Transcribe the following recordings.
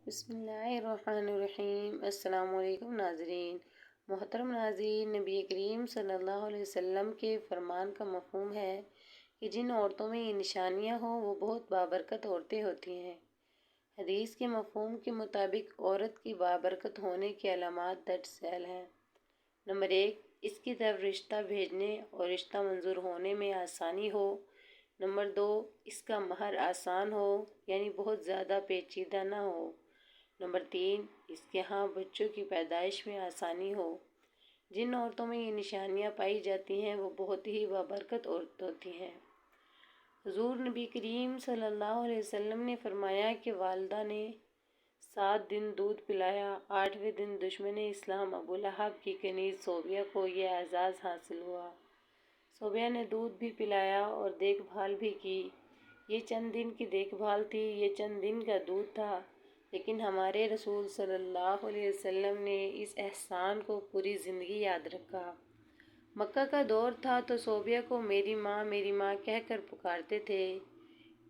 بسم اللہ الرحمن الرحیم۔ السلام علیکم ناظرین۔ محترم ناظرین، نبی کریم صلی اللہ علیہ وسلم کے فرمان کا مفہوم ہے کہ جن عورتوں میں یہ نشانیاں ہوں وہ بہت بابرکت عورتیں ہوتی ہیں۔ حدیث کے مفہوم کے مطابق عورت کی بابرکت ہونے کی علامات درج ذیل ہیں۔ نمبر 1، اس کی طرف رشتہ بھیجنے اور رشتہ منظور ہونے میں آسانی ہو۔ نمبر 2، اس کا مہر آسان ہو، یعنی بہت زیادہ پیچیدہ نہ ہو۔ نمبر 3، اس کے ہاں بچوں کی پیدائش میں آسانی ہو۔ جن عورتوں میں یہ نشانیاں پائی جاتی ہیں وہ بہت ہی بابرکت عورت ہوتی ہیں۔ حضور نبی کریم صلی اللہ علیہ وسلم نے فرمایا کہ والدہ نے 7 دن دودھ پلایا، 8ویں دن دشمن اسلام ابو لہب کی کنیز صوبیہ کو یہ اعزاز حاصل ہوا۔ صوبیہ نے دودھ بھی پلایا اور دیکھ بھال بھی کی۔ یہ چند دن کی دیکھ بھال تھی، یہ چند دن کا دودھ تھا، لیکن ہمارے رسول صلی اللہ علیہ وسلم نے اس احسان کو پوری زندگی یاد رکھا۔ مکہ کا دور تھا تو صوبیہ کو میری ماں کہہ کر پکارتے تھے،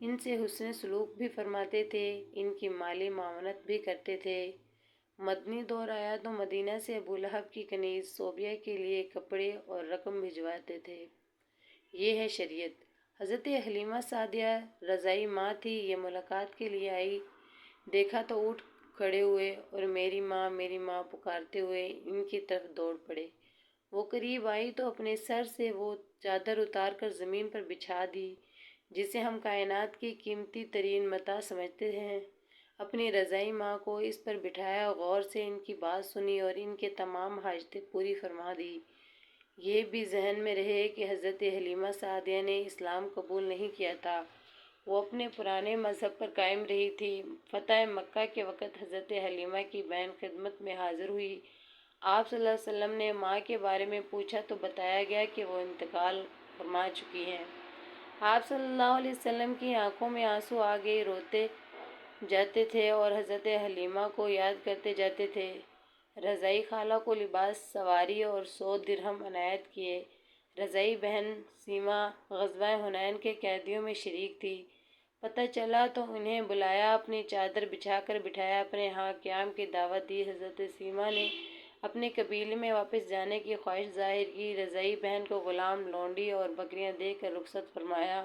ان سے حسن سلوک بھی فرماتے تھے، ان کی مالی معاونت بھی کرتے تھے۔ مدنی دور آیا تو مدینہ سے ابو لہب کی کنیز صوبیہ کے لیے کپڑے اور رقم بھجواتے تھے۔ یہ ہے شریعت۔ حضرت حلیمہ سعدیہ رضائی ماں تھی، یہ ملاقات کے لیے آئی، دیکھا تو اٹھ کھڑے ہوئے اور میری ماں پکارتے ہوئے ان کی طرف دوڑ پڑے۔ وہ قریب آئی تو اپنے سر سے وہ چادر اتار کر زمین پر بچھا دی جسے ہم کائنات کی قیمتی ترین متاع سمجھتے ہیں۔ اپنی رضائی ماں کو اس پر بٹھایا، غور سے ان کی بات سنی اور ان کے تمام حاجتیں پوری فرما دی۔ یہ بھی ذہن میں رہے کہ حضرت حلیمہ سعدیہ نے اسلام قبول نہیں کیا تھا، وہ اپنے پرانے مذہب پر قائم رہی تھی۔ فتح مکہ کے وقت حضرت حلیمہ کی بہن خدمت میں حاضر ہوئی۔ آپ صلی اللہ علیہ وسلم نے ماں کے بارے میں پوچھا تو بتایا گیا کہ وہ انتقال فرما چکی ہیں۔ آپ صلی اللہ علیہ وسلم کی آنکھوں میں آنسو آ گئے، روتے جاتے تھے اور حضرت حلیمہ کو یاد کرتے جاتے تھے۔ رضائی خالہ کو لباس سواری اور 100 درہم عنایت کیے۔ رضائی بہن سیما غزوہ حنین کے قیدیوں میں شریک تھی۔ پتہ چلا تو انہیں بلایا، اپنی چادر بچھا کر بٹھایا، اپنے ہاں قیام کی دعوت دی۔ حضرت سیما نے اپنے قبیلے میں واپس جانے کی خواہش ظاہر کی۔ رضائی بہن کو غلام، لونڈی اور بکریاں دے کر رخصت فرمایا۔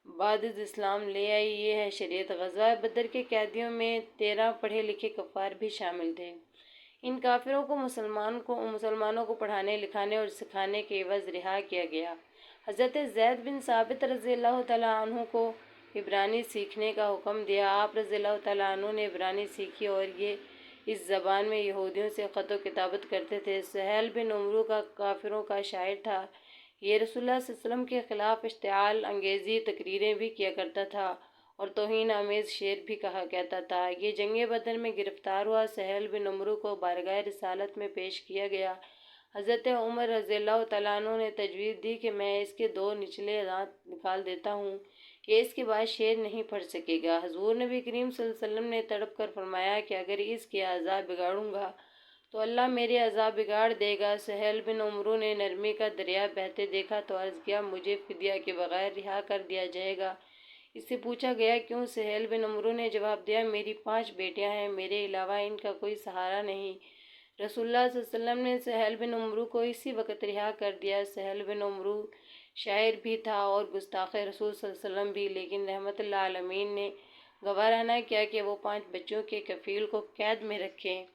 بعد از اسلام لے آئی۔ یہ ہے شریعت۔ غزوہ بدر کے قیدیوں میں 13 پڑھے لکھے کفار بھی شامل تھے۔ ان کافروں کو مسلمانوں کو پڑھانے لکھانے اور سکھانے کے عوض رہا کیا گیا۔ حضرت زید بن ثابت رضی اللہ تعالیٰ عنہ کو عبرانی سیکھنے کا حکم دیا۔ آپ رضی اللہ تعالیٰ عنہ نے عبرانی سیکھی اور یہ اس زبان میں یہودیوں سے خط و کتابت کرتے تھے۔ سہیل بن عمرو کا کافروں کا شاعر تھا۔ یہ رسول اللہ صلی اللہ علیہ وسلم کے خلاف اشتعال انگیزی تقریریں بھی کیا کرتا تھا اور توہین آمیز شعر بھی کہا کرتا تھا۔ یہ جنگ بدر میں گرفتار ہوا۔ سہیل بن عمرو کو بارگاہ رسالت میں پیش کیا گیا۔ حضرت عمر رضی اللہ تعالیٰ عنہ نے تجویز دی کہ میں اس کے 2 نچلے دانت نکال دیتا ہوں، یہ اس کے بعد شعر نہیں پڑھ سکے گا۔ حضور نبی کریم صلی اللہ علیہ وسلم نے تڑپ کر فرمایا کہ اگر اس کے اعضاء بگاڑوں گا تو اللہ میرے اعضاء بگاڑ دے گا۔ سہیل بن عمرو نے نرمی کا دریا بہتے دیکھا تو عرض کیا، مجھے فدیہ کے بغیر رہا کر دیا جائے گا؟ اس سے پوچھا گیا کیوں؟ سہیل بن عمرو نے جواب دیا، میری 5 بیٹیاں ہیں، میرے علاوہ ان کا کوئی سہارا نہیں۔ رسول اللہ صلی اللہ علیہ وسلم نے سہیل بن عمرو کو اسی وقت رہا کر دیا۔ سہیل بن عمرو شاعر بھی تھا اور گستاخ رسول صلی اللہ علیہ وسلم بھی، لیکن رحمت اللہ عالمین نے گوارا نہ کیا کہ وہ 5 بچوں کے کفیل کو قید میں رکھیں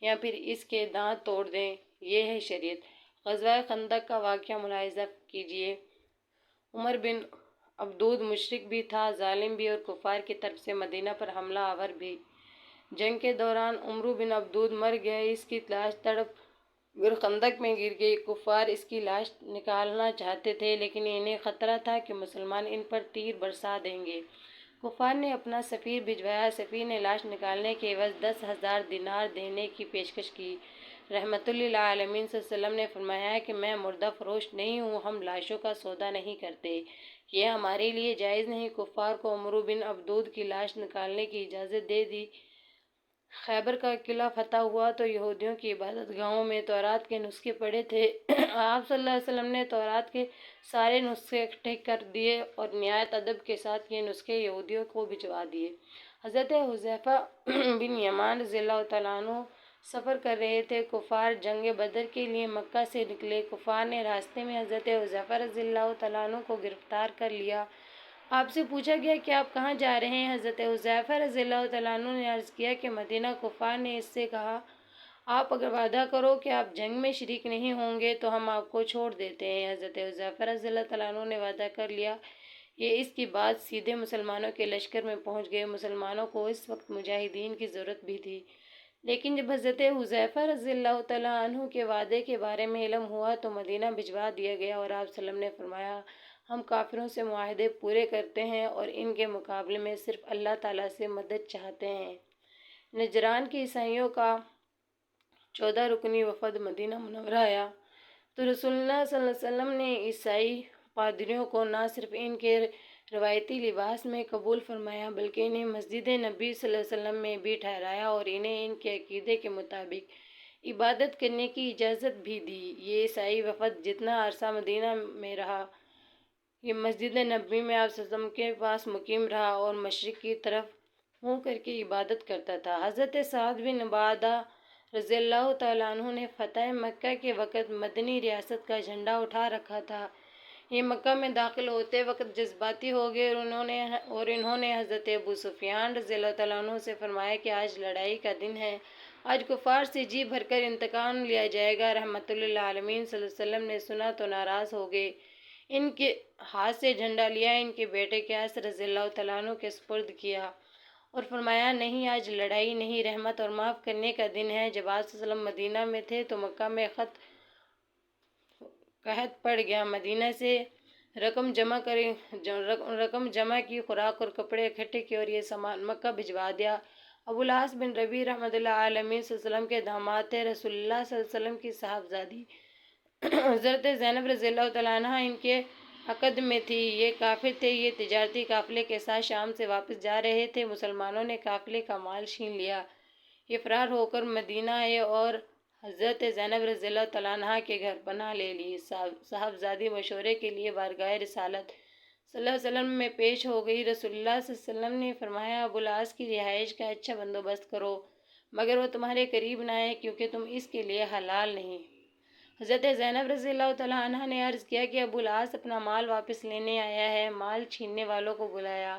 یا پھر اس کے دانت توڑ دیں۔ یہ ہے شریعت۔ غزوہ خندق کا واقعہ ملاحظہ کیجیے۔ عمر بن عبدود مشرک بھی تھا، ظالم بھی اور کفار کی طرف سے مدینہ پر حملہ آور بھی۔ جنگ کے دوران عمر بن عبدود مر گیا، اس کی لاش تڑپ کر خندق میں گر گئی۔ کفار اس کی لاش نکالنا چاہتے تھے لیکن انہیں خطرہ تھا کہ مسلمان ان پر تیر برسا دیں گے۔ کفار نے اپنا سفیر بھجوایا۔ سفیر نے لاش نکالنے کے عوض 10,000 دینار دینے کی پیشکش کی۔ رحمت للعالمین صلی اللہ علیہ وسلم نے فرمایا کہ میں مردہ فروش نہیں ہوں، ہم لاشوں کا سودا نہیں کرتے، یہ ہمارے لیے جائز نہیں۔ کفار کو عمر بن عبدود کی لاش نکالنے کی اجازت دے دی۔ خیبر کا قلعہ فتح ہوا تو یہودیوں کی عبادت گاہوں میں تورات کے نسخے پڑے تھے۔ آپ صلی اللہ علیہ وسلم نے تورات کے سارے نسخے اکٹھے کر دیے اور نہایت ادب کے ساتھ یہ نسخے یہودیوں کو بھجوا دیے۔ حضرت حذیفہ بن یمان رضی اللہ تعالیٰ عنہ سفر کر رہے تھے۔ کفار جنگ بدر کے لیے مکہ سے نکلے۔ کفار نے راستے میں حضرت حذیفہ رضی اللہ تعالیٰ عنہ کو گرفتار کر لیا۔ آپ سے پوچھا گیا کہ آپ کہاں جا رہے ہیں؟ حضرت حذیفہ رضی اللہ تعالیٰ عنہ نے عرض کیا کہ مدینہ۔ کفار نے اس سے کہا، آپ اگر وعدہ کرو کہ آپ جنگ میں شریک نہیں ہوں گے تو ہم آپ کو چھوڑ دیتے ہیں۔ حضرت حذیفہ رضی اللہ تعالیٰ عنہ نے وعدہ کر لیا۔ یہ اس کی بات سیدھے مسلمانوں کے لشکر میں پہنچ گئے۔ مسلمانوں کو اس وقت مجاہدین کی ضرورت بھی تھی، لیکن جب حضرت حذیفہ رضی اللہ تعالیٰ عنہ کے وعدے کے بارے میں علم ہوا تو مدینہ بھجوا دیا گیا، اور آپ صلی اللہ علیہ وسلم نے فرمایا، ہم کافروں سے معاہدے پورے کرتے ہیں اور ان کے مقابلے میں صرف اللہ تعالیٰ سے مدد چاہتے ہیں۔ نجران کے عیسائیوں کا 14 رکنی وفد مدینہ منورہ آیا تو رسول اللہ صلی اللہ علیہ وسلم نے عیسائی پادریوں کو نہ صرف ان کے روایتی لباس میں قبول فرمایا بلکہ انہیں مسجد نبی صلی اللہ علیہ وسلم میں بھی ٹھہرایا اور انہیں ان کے عقیدے کے مطابق عبادت کرنے کی اجازت بھی دی۔ یہ عیسائی وفد جتنا عرصہ مدینہ میں رہا، یہ مسجد نبی میں آپ صلی اللہ علیہ وسلم کے پاس مقیم رہا اور مشرق کی طرف منہ کر کے عبادت کرتا تھا۔ حضرت سعد بن عبادہ رضی اللہ تعالیٰ عنہ نے فتح مکہ کے وقت مدنی ریاست کا جھنڈا اٹھا رکھا تھا۔ یہ مکہ میں داخل ہوتے وقت جذباتی ہو گئے اور انہوں نے حضرت ابو سفیان رضی اللہ تعالیٰ عنہ سے فرمایا کہ آج لڑائی کا دن ہے، آج کفار سے جی بھر کر انتقام لیا جائے گا۔ رحمت للعالمین صلی اللہ علیہ وسلم نے سنا تو ناراض ہو گئے، ان کے ہاتھ سے جھنڈا لیا، ان کے بیٹے قیس رضی اللہ تعالیٰ عنہ کے سپرد کیا اور فرمایا، نہیں، آج لڑائی نہیں، رحمت اور معاف کرنے کا دن ہے۔ جب آپ صلی اللہ علیہ وسلم مدینہ میں تھے تو مکہ میں قحط پڑ گیا۔ مدینہ سے رقم جمع کی، خوراک اور کپڑے اکٹھے کیے اور یہ سامان مکہ بھجوا دیا۔ ابو العاص بن ربیع رحمۃ اللہ علیہ صلی اللہ علیہ وسلم کے داماد تھے۔ رسول اللہ صلی اللہ علیہ وسلم کی صاحبزادی حضرت زینب رضی اللہ تعالیٰ عنہ ان کے عقد میں تھی۔ یہ کافر تھے، یہ تجارتی قافلے کے ساتھ شام سے واپس جا رہے تھے۔ مسلمانوں نے قافلے کا مال چھین لیا، یہ فرار ہو کر مدینہ آئے اور حضرت زینب رضی اللہ تعالیٰ عنہ کے گھر پناہ لے لی۔ صاحبزادی مشورے کے لیے بارگاہ رسالت صلی اللہ علیہ وسلم میں پیش ہو گئی۔ رسول اللہ صلی اللہ علیہ وسلم نے فرمایا، ابو العاص کی رہائش کا اچھا بندوبست کرو مگر وہ تمہارے قریب نہ آئے کیونکہ تم اس کے لیے حلال نہیں۔ حضرت زینب رضی اللہ تعالیٰ عنہ نے عرض کیا کہ ابو العاص اپنا مال واپس لینے آیا ہے۔ مال چھیننے والوں کو بلایا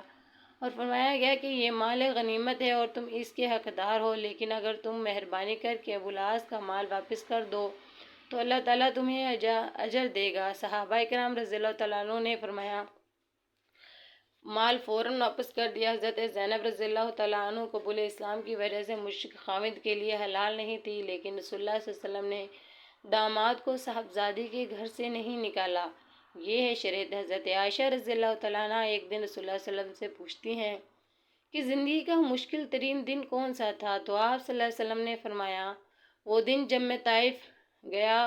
اور فرمایا گیا کہ یہ مال غنیمت ہے اور تم اس کے حقدار ہو، لیکن اگر تم مہربانی کر کے ابو العاص کا مال واپس کر دو تو اللہ تعالیٰ تمہیں اجر دے گا۔ صحابہ کرام رضی اللہ تعالیٰ عنہ نے فرمایا، مال فوراً واپس کر دیا۔ حضرت زینب رضی اللہ تعالیٰ عنہ قبول اسلام کی وجہ سے مشرک خاوند کے لیے حلال نہیں تھی، لیکن رسول اللہ صلی اللہ علیہ وسلم نے داماد کو صاحبزادی کے گھر سے نہیں نکالا۔ یہ ہے شریعت۔ حضرت عائشہ رضی اللہ تعالیٰ عنہ ایک دن رسول اللہ صلی اللہ علیہ وسلم سے پوچھتی ہیں کہ زندگی کا مشکل ترین دن کون سا تھا؟ تو آپ صلی اللہ علیہ وسلم نے فرمایا، وہ دن جب میں طائف گیا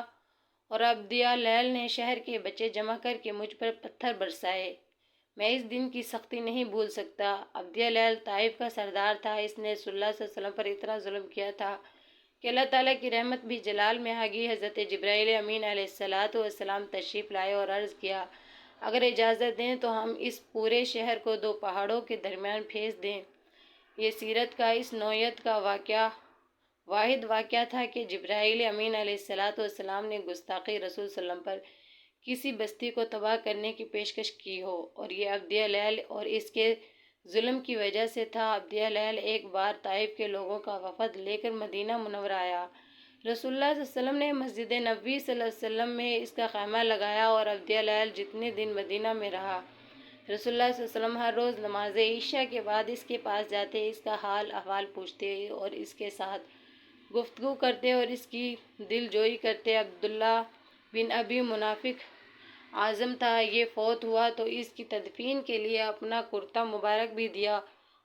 اور عبدیہ لیل نے شہر کے بچے جمع کر کے مجھ پر پتھر برسائے، میں اس دن کی سختی نہیں بھول سکتا۔ عبدیہ لیل طائف کا سردار تھا، اس نے رسول اللہ صلی اللہ علیہ وسلم پر اتنا ظلم کیا تھا کہ اللہ تعالیٰ کی رحمت بھی جلال میں آ گئی۔ حضرت جبرائیل امین علیہ السلام تشریف لائے اور عرض کیا، اگر اجازت دیں تو ہم اس پورے شہر کو 2 پہاڑوں کے درمیان پھینس دیں۔ یہ سیرت کا اس نوعیت کا واحد واقعہ تھا کہ جبرائیل امین علیہ السلام نے گستاخی رسول صلی اللہ علیہ وسلم پر کسی بستی کو تباہ کرنے کی پیشکش کی ہو، اور یہ عبدیہ لیل اور اس کے ظلم کی وجہ سے تھا۔ عبدیہ لیل ایک بار طائف کے لوگوں کا وفد لے کر مدینہ منورہ آیا۔ رسول اللہ صلی اللہ علیہ وسلم نے مسجد نبوی صلی اللہ علیہ وسلم میں اس کا خیمہ لگایا اور عبدیہ لیل جتنے دن مدینہ میں رہا، رسول اللہ صلی اللہ علیہ وسلم ہر روز نماز عشاء کے بعد اس کے پاس جاتے، اس کا حال احوال پوچھتے اور اس کے ساتھ گفتگو کرتے اور اس کی دل جوئی کرتے۔ عبداللہ بن ابی منافق اعظم تھا، یہ فوت ہوا تو اس کی تدفین کے لیے اپنا کرتا مبارک بھی دیا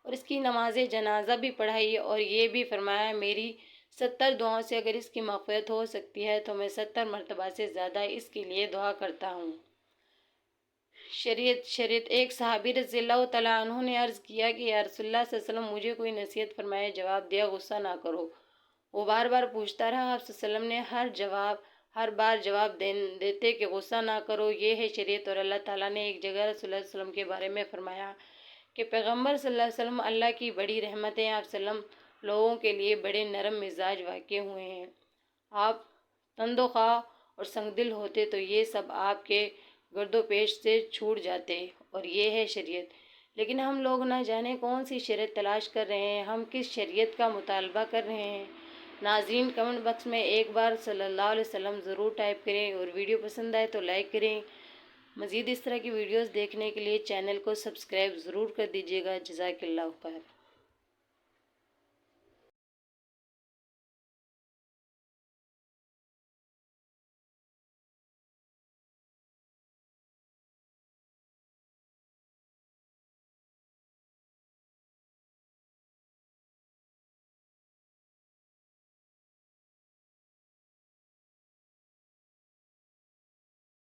اور اس کی نماز جنازہ بھی پڑھائی اور یہ بھی فرمایا، میری 70 دعاؤں سے اگر اس کی مغفرت ہو سکتی ہے تو میں 70 مرتبہ سے زیادہ اس کے لیے دعا کرتا ہوں۔ شریعت ایک صحابی رضی اللہ تعالیٰ عنہ نے عرض کیا کہ یا رسول اللہ صلی اللہ علیہ وسلم، مجھے کوئی نصیحت فرمائے۔ جواب دیا، غصہ نہ کرو۔ وہ بار بار پوچھتا رہا، آپ صلی اللہ علیہ وسلم نے ہر بار جواب دیتے کہ غصہ نہ کرو، یہ ہے شریعت۔ اور اللہ تعالیٰ نے ایک جگہ رسول اللہ صلی اللہ علیہ وسلم کے بارے میں فرمایا کہ پیغمبر صلی اللہ علیہ وسلم اللہ کی بڑی رحمت ہیں، آپ وسلم لوگوں کے لیے بڑے نرم مزاج واقع ہوئے ہیں۔ آپ تند و خواہ اور سنگ دل ہوتے تو یہ سب آپ کے گرد و پیش سے چھوٹ جاتے، اور یہ ہے شریعت۔ لیکن ہم لوگ نہ جانے کون سی شریعت تلاش کر رہے ہیں، ہم کس شریعت کا مطالبہ کر رہے ہیں۔ ناظرین، کمنٹ باکس میں ایک بار صلی اللہ علیہ وسلم ضرور ٹائپ کریں، اور ویڈیو پسند آئے تو لائک کریں۔ مزید اس طرح کی ویڈیوز دیکھنے کے لیے چینل کو سبسکرائب ضرور کر دیجیے گا۔ جزاک اللہ خیر۔